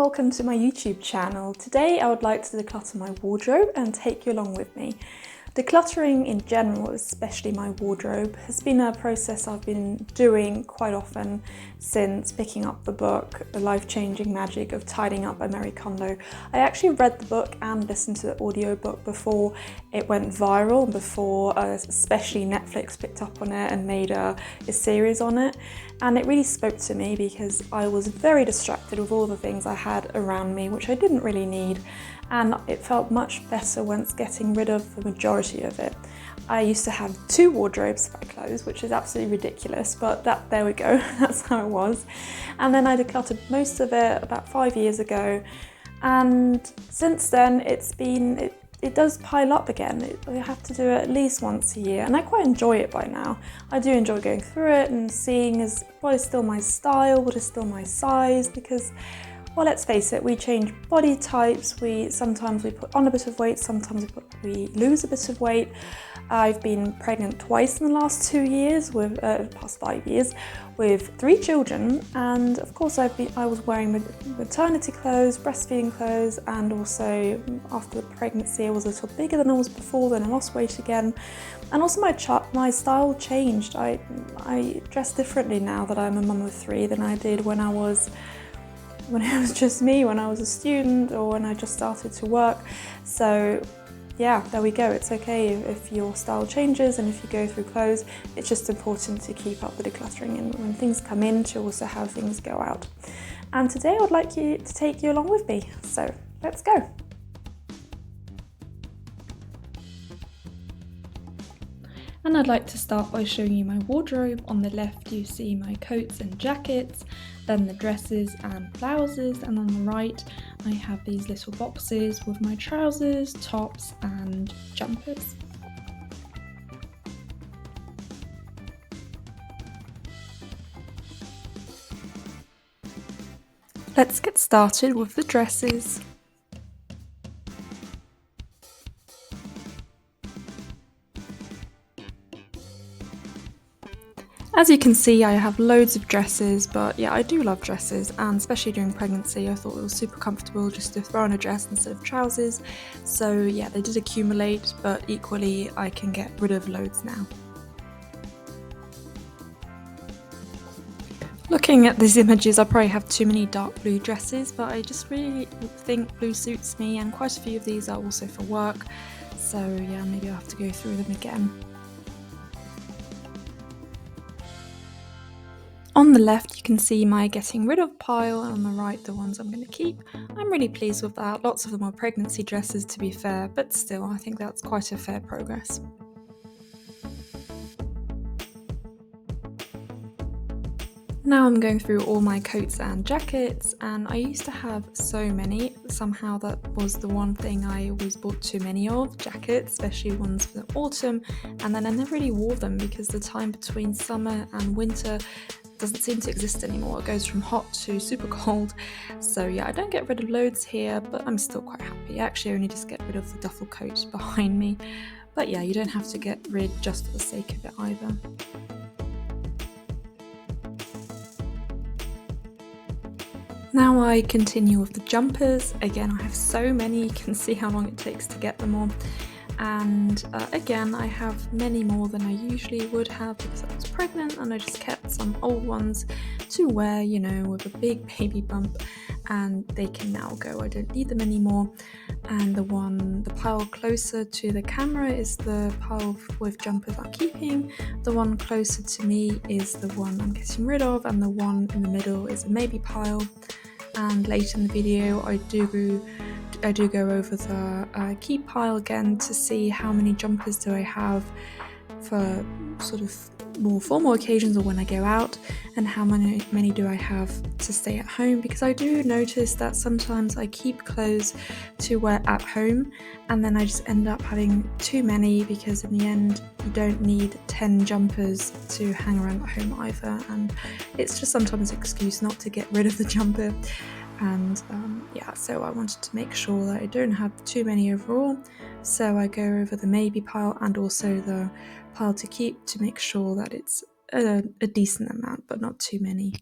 welcome to my YouTube channel. Today I would like to declutter my wardrobe and take you along with me. Decluttering in general, especially my wardrobe, has been a process I've been doing quite often since picking up the book, The Life-Changing Magic of Tidying Up by Marie Kondo. I actually read the book and listened to the audiobook before it went viral, before especially Netflix picked up on it and made a series on it. And it really spoke to me because I was very distracted with all the things I had around me, which I didn't really need. And it felt much better once getting rid of the majority of it. I used to have 2 wardrobes of my clothes, which is absolutely ridiculous, but there we go, that's how it was. And then I decluttered most of it about 5 years ago. And since then, it does pile up again. I have to do it at least once a year, and I quite enjoy it by now. I do enjoy going through it and seeing what is still my style, what is still my size, because, well, let's face it, we change body types, sometimes we put on a bit of weight, sometimes we lose a bit of weight. I've been pregnant twice in the last 2 years, past 5 years, with 3 children, and of course I was wearing maternity clothes, breastfeeding clothes, and also after the pregnancy I was a little bigger than I was before, then I lost weight again. And also my style changed. I dress differently now that I'm a mum of 3 than I did when it was just me, when I was a student or when I just started to work. So yeah, there we go. It's okay if your style changes and if you go through clothes. It's just important to keep up with decluttering and when things come in to also have things go out. And today I would like to take you along with me. So let's go. And I'd like to start by showing you my wardrobe. On the left you see my coats and jackets, then the dresses and blouses, and on the right I have these little boxes with my trousers, tops and jumpers. Let's get started with the dresses. As you can see, I have loads of dresses, but yeah, I do love dresses, and especially during pregnancy I thought it was super comfortable just to throw on a dress instead of trousers. So yeah, they did accumulate, but equally I can get rid of loads now. Looking at these images, I probably have too many dark blue dresses, but I just really think blue suits me, and quite a few of these are also for work. So yeah, maybe I'll have to go through them again. On the left you can see my getting rid of pile, and on the right the ones I'm going to keep. I'm really pleased with that. Lots of them are pregnancy dresses, to be fair, but still I think that's quite a fair progress. Now I'm going through all my coats and jackets, and I used to have so many. Somehow that was the one thing I always bought too many of, jackets, especially ones for the autumn, and then I never really wore them because the time between summer and winter doesn't seem to exist anymore. It goes from hot to super cold. So yeah, I don't get rid of loads here, but I'm still quite happy. I actually only just get rid of the duffel coat behind me. But yeah, you don't have to get rid just for the sake of it either. Now I continue with the jumpers. Again, I have so many, you can see how long it takes to get them all. And again, I have many more than I usually would have because I was pregnant, and I just kept some old ones to wear, you know, with a big baby bump, and they can now go. I don't need them anymore. And the pile closer to the camera is the pile with jumpers I'm keeping. The one closer to me is the one I'm getting rid of, and the one in the middle is a maybe pile. And later in the video I do go over the keep pile again to see how many jumpers do I have for sort of more formal occasions or when I go out, and how many do I have to stay at home, because I do notice that sometimes I keep clothes to wear at home and then I just end up having too many, because in the end you don't need 10 jumpers to hang around at home either, and it's just sometimes an excuse not to get rid of the jumper. And yeah, so I wanted to make sure that I don't have too many overall, so I go over the maybe pile and also the pile to keep to make sure that it's a decent amount but not too many.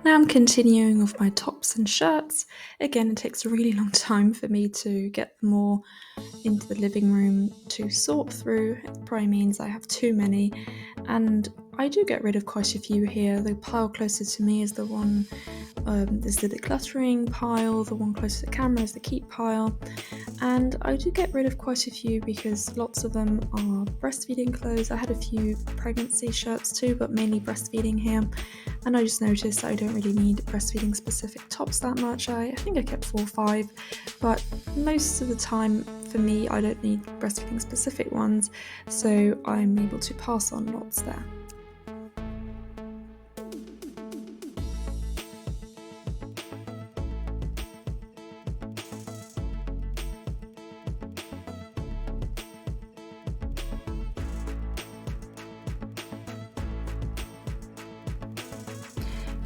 Now I'm continuing with my tops and shirts. Again, it takes a really long time for me to get them all into the living room to sort through. It probably means I have too many, and I do get rid of quite a few here. The pile closer to me is the one, is the decluttering pile. The one closer to the camera is the keep pile. And I do get rid of quite a few because lots of them are breastfeeding clothes. I had a few pregnancy shirts too, but mainly breastfeeding here. And I just noticed that I don't really need breastfeeding specific tops that much. I think I kept 4 or 5, but most of the time for me I don't need breastfeeding specific ones, so I'm able to pass on lots there.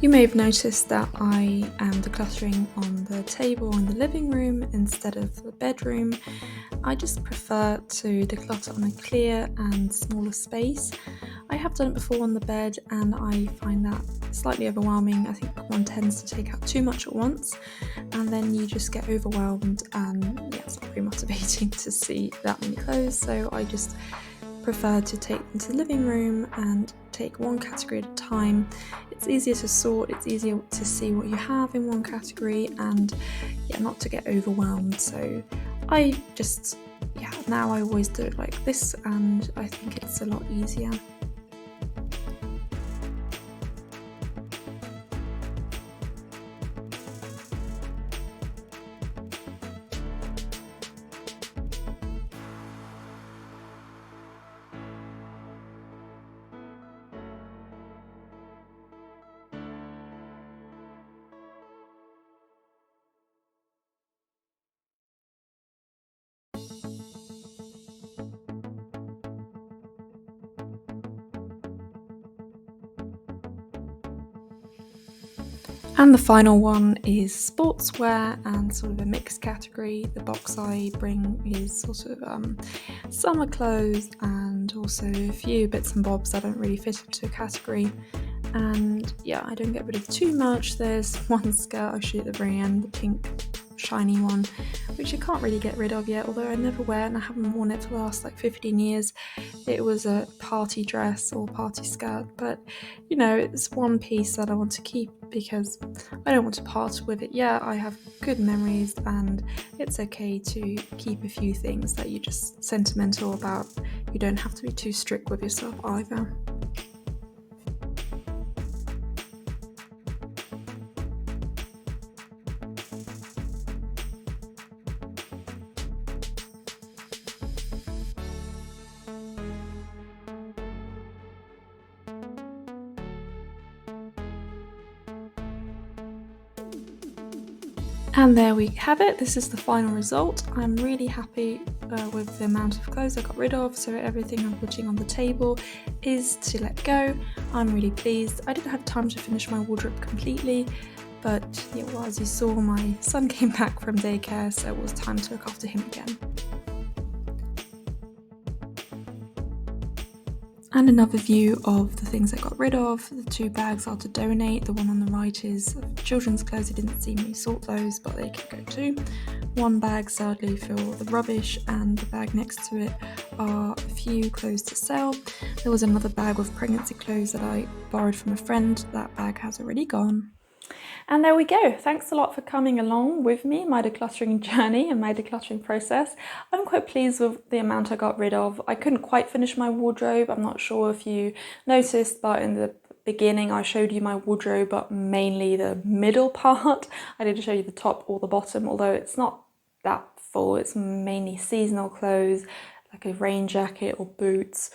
You may have noticed that I am decluttering on the table in the living room instead of the bedroom. I just prefer to declutter on a clear and smaller space. I have done it before on the bed and I find that slightly overwhelming. I think one tends to take out too much at once and then you just get overwhelmed and it's not very motivating to see that many clothes, so I just prefer to take them to the living room and take one category at a time. It's easier to sort, it's easier to see what you have in one category and not to get overwhelmed. So I just, now I always do it like this and I think it's a lot easier. And the final one is sportswear and sort of a mixed category. The box I bring is sort of summer clothes and also a few bits and bobs that don't really fit into a category. And I don't get rid of too much. There's one skirt I showed at the very end, the pink shiny one, which I can't really get rid of yet, although I never wear it and I haven't worn it for the last 15 years. It was a party dress or party skirt, but it's one piece that I want to keep because I don't want to part with it yet. I have good memories and it's okay to keep a few things that you're just sentimental about. You don't have to be too strict with yourself either. And there we have it. This is the final result. I'm really happy with the amount of clothes I got rid of, so everything I'm putting on the table is to let go. I'm really pleased. I didn't have time to finish my wardrobe completely, but as you saw, my son came back from daycare, so it was time to look after him again. And another view of the things I got rid of. The 2 bags are to donate. The one on the right is children's clothes. I didn't see me sort those, but they can go too. 1 bag sadly for the rubbish, and the bag next to it are a few clothes to sell. There was another bag with pregnancy clothes that I borrowed from a friend. That bag has already gone. And there we go. Thanks a lot for coming along with me, my decluttering journey and my decluttering process. I'm quite pleased with the amount I got rid of. I couldn't quite finish my wardrobe. I'm not sure if you noticed, but in the beginning I showed you my wardrobe, but mainly the middle part. I didn't show you the top or the bottom, although it's not that full. It's mainly seasonal clothes, like a rain jacket or boots,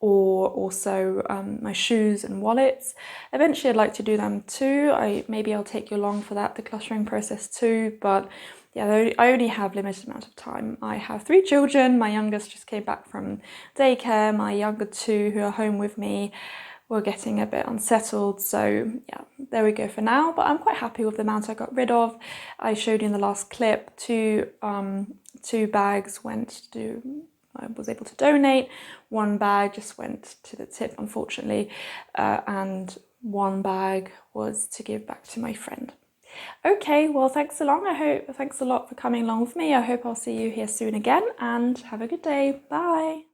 or also my shoes and wallets. Eventually I'd like to do them too. Maybe I'll take you along for that decluttering process too, but I only have limited amount of time. I have 3 children. My youngest just came back from daycare. My younger 2 who are home with me were getting a bit unsettled, so there we go for now, but I'm quite happy with the amount I got rid of. I showed you in the last clip 2 bags I was able to donate. 1 bag just went to the tip, unfortunately, and one bag was to give back to my friend. Okay, well, thanks a lot for coming along with me. I hope I'll see you here soon again, and have a good day. Bye.